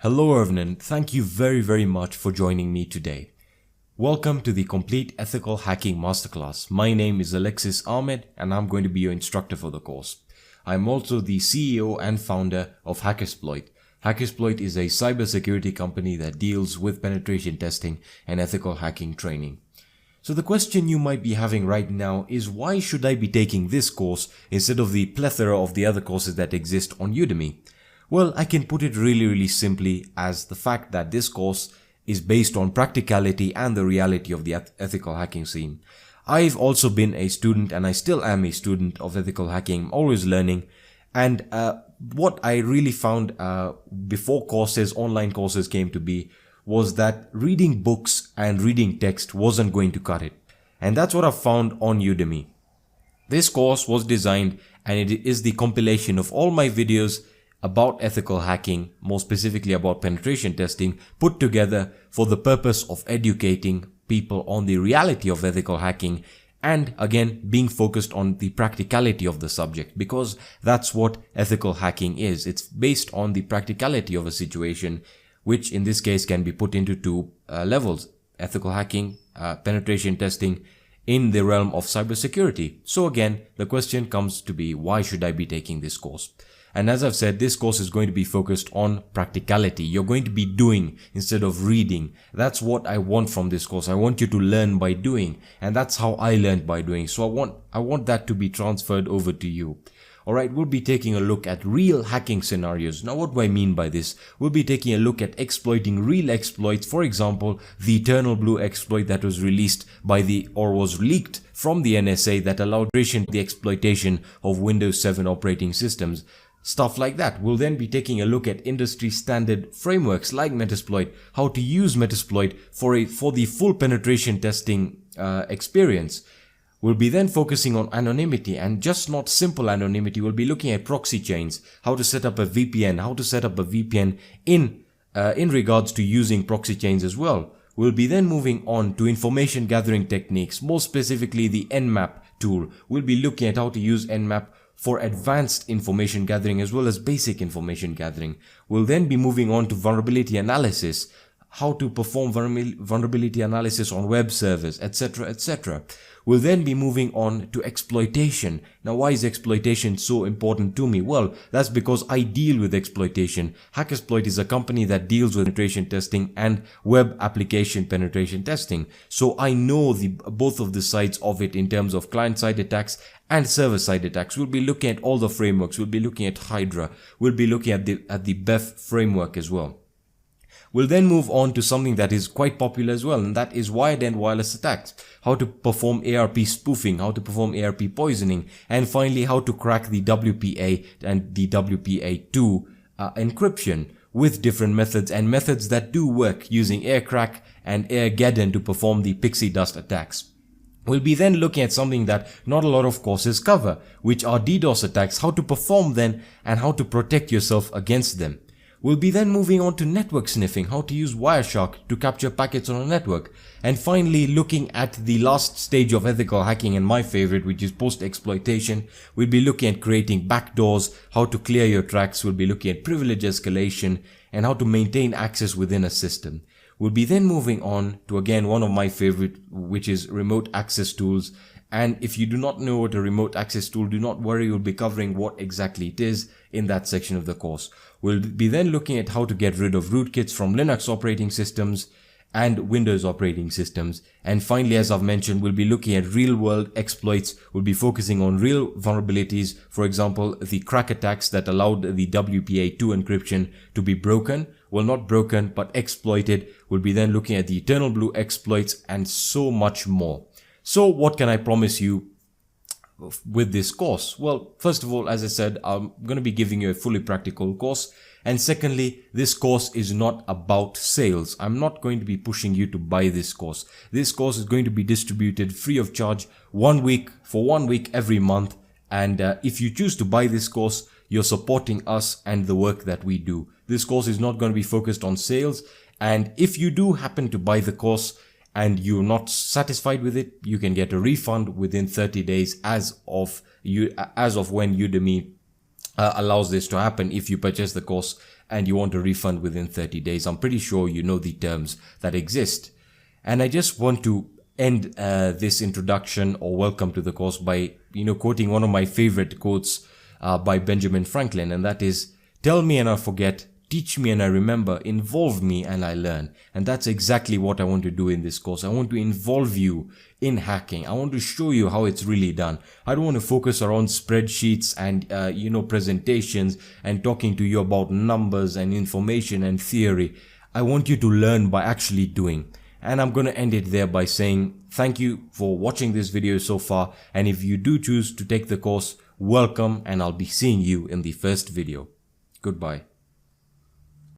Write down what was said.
Hello everyone, thank you very much for joining me today. Welcome to the Complete Ethical Hacking Masterclass. My name is Alexis Ahmed and I'm going to be your instructor for the course. I'm also the CEO and founder of Hackersploit. Hackersploit is a cybersecurity company that deals with penetration testing and ethical hacking training. So the question you might be having right now is, why should I be taking this course instead of the plethora of the other courses that exist on Udemy? Well, I can put it really simply as the fact that this course is based on practicality and the reality of the ethical hacking scene. I've also been a student and I still am a student of ethical hacking, always learning. And what I really found before online courses came to be, was that reading books and reading text wasn't going to cut it. And that's what I found on Udemy. This course was designed and it is the compilation of all my videos about ethical hacking, more specifically about penetration testing, put together for the purpose of educating people on the reality of ethical hacking and again being focused on the practicality of the subject, because that's what ethical hacking is. It's based on the practicality of a situation, which in this case can be put into two levels: ethical hacking, penetration testing in the realm of cybersecurity. So again, the question comes to be, why should I be taking this course? And as I've said, this course is going to be focused on practicality. You're going to be doing instead of reading. That's what I want from this course. I want you to learn by doing. And that's how I learned by doing. So I want that to be transferred over to you. Alright, we'll be taking a look at real hacking scenarios. Now what do I mean by this? We'll be taking a look at exploiting real exploits. For example, the Eternal Blue exploit that was released was leaked from the NSA that allowed the exploitation of Windows 7 operating systems. Stuff like that. We'll then be taking a look at industry standard frameworks like Metasploit, how to use Metasploit for the full penetration testing experience. We'll be then focusing on anonymity, and just not simple anonymity. We'll be looking at proxy chains, how to set up a VPN, in regards to using proxy chains as well. We'll be then moving on to information gathering techniques, more specifically the Nmap tool. We'll be looking at how to use Nmap for advanced information gathering as well as basic information gathering. We'll then be moving on to vulnerability analysis, how to perform vulnerability analysis on web servers, etc. We'll then be moving on to exploitation. Now, why is exploitation so important to me? Well, that's because I deal with exploitation. Hackersploit is a company that deals with penetration testing and web application penetration testing. So I know both of the sides of it in terms of client-side attacks and server-side attacks. We'll be looking at all the frameworks. We'll be looking at Hydra. We'll be looking at the BEF framework as well. We'll then move on to something that is quite popular as well, and that is wired and wireless attacks. How to perform ARP spoofing, how to perform ARP poisoning, and finally how to crack the WPA and the WPA2 encryption with different methods, and methods that do work, using AirCrack and AirGeddon to perform the pixie dust attacks. We'll be then looking at something that not a lot of courses cover, which are DDoS attacks, how to perform them and how to protect yourself against them. We'll be then moving on to network sniffing, how to use Wireshark to capture packets on a network. And finally, looking at the last stage of ethical hacking and my favorite, which is post-exploitation. We'll be looking at creating backdoors, how to clear your tracks. We'll be looking at privilege escalation and how to maintain access within a system. We'll be then moving on to, again, one of my favorite, which is remote access tools. And if you do not know what a remote access tool, do not worry, we'll be covering what exactly it is in that section of the course. We'll be then looking at how to get rid of rootkits from Linux operating systems and Windows operating systems. And finally, as I've mentioned, we'll be looking at real world exploits. We'll be focusing on real vulnerabilities. For example, the crack attacks that allowed the WPA2 encryption to be broken. Well, not broken, but exploited. We'll be then looking at the Eternal Blue exploits and so much more. So what can I promise you with this course? Well, first of all, as I said, I'm going to be giving you a fully practical course. And secondly, this course is not about sales. I'm not going to be pushing you to buy this course. This course is going to be distributed free of charge for 1 week every month. And if you choose to buy this course, you're supporting us and the work that we do. This course is not going to be focused on sales. And if you do happen to buy the course and you're not satisfied with it, you can get a refund within 30 days as of when Udemy allows this to happen if you purchase the course and you want a refund within 30 days. I'm pretty sure you know the terms that exist. And I just want to end this introduction or welcome to the course by, quoting one of my favorite quotes by Benjamin Franklin, and that is, "Tell me and I forget, teach me and I remember, involve me and I learn." And that's exactly what I want to do in this course. I want to involve you in hacking. I want to show you how it's really done. I don't want to focus around spreadsheets and, presentations and talking to you about numbers and information and theory. I want you to learn by actually doing. And I'm going to end it there by saying thank you for watching this video so far. And if you do choose to take the course, welcome, and I'll be seeing you in the first video. Goodbye.